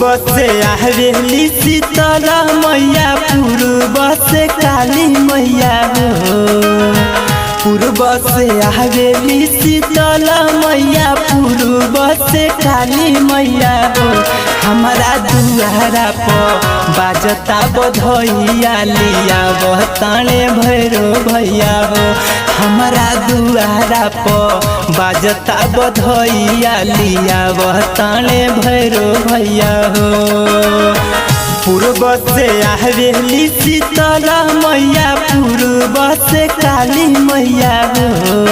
से आवेली शीतल मैया, पूर्व से काली मैया हो। पूर्व से आवेली शीतल मैया, पूर्व से काली मैया हो। हमारा दुआरा पर बाजता बधैया, लिया बहताने भैरो भैया हो। हमारा दुआरा पर बाजता बधैया, लिया बहताने भैरो भैया हो। पूर्व से आवेली शीतल मैया, पूर्व से काली मैया हो।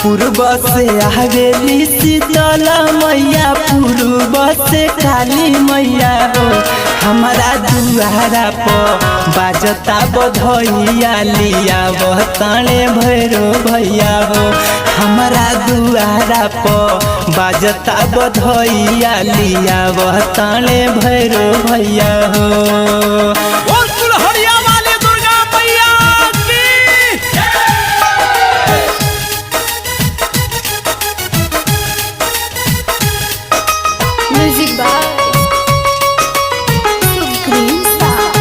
पूर्व से आवेली शीतल मैया, पूर्व से काली मैया हो। हमारा दुआरा पर बाजता बधैया, लिया बहताने भैरो भैया हो। हमारा दुआरा पर बाजता बधैया, लिया बहताने भैरो भैया हो। Music by supreme star.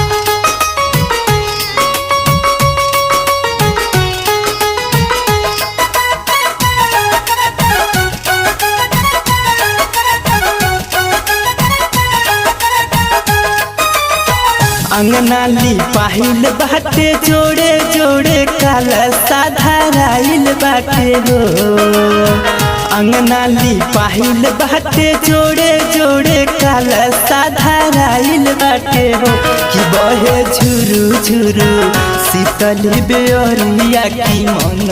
अंगना लिपाइल बाटे, जोड़े जोड़े कलशा धराइल बाटे हो। अंगना लिपाइल बाटे, जोड़े जोड़े कलशा धराइल बाटे हो। कि बहे झुरु झुरु शीतल बेअरिया, की मन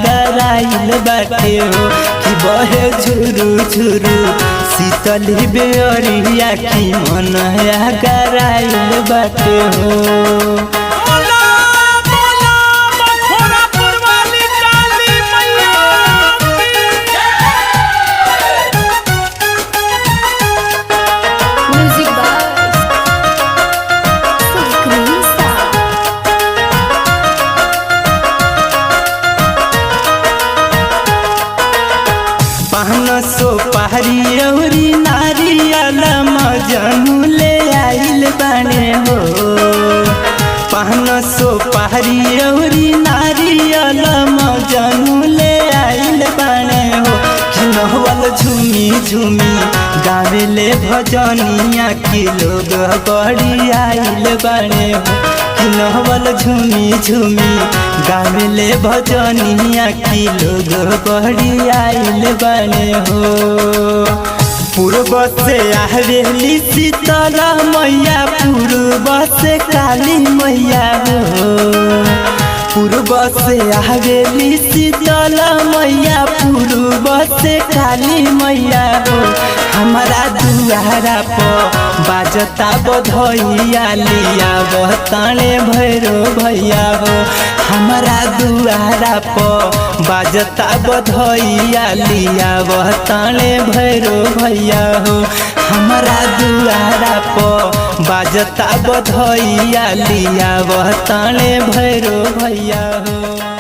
गराइल बाटे हो। कि बहे झुरु झुरु शीतल बेअरिया, की मन गराइल बाटे हो। Music by supreme star. पान सो पहाड़ी औरी नारियल मजनू ले आइल बाने हो। पान सो पहाड़ी औरी नारियल मजनू ले आइल बाने हो। नहवल झूमी झूमी गावेले भजनिया, की लोग बड़ी आइल बाने हो। नहवल झूमी झूमी गावेले भजनिया, की लोग बड़ी आइल बने हो। पूर्व से आवेली शीतल मैया, पूर्व से काली मैया हो। पूर्व से आवेली शीतल मैया, पूर्व से काली मैया हो। हमारा दुआरा पर बाजता बधैया, लिया बहताने भैरो भैया हो। हमारा दुआरा पर बाजता बधैया, लिया बहताने भैरो भैया हो। हमारा दुआरा पर बाजता बधैया, लिया बहताने भैरो भैया हो।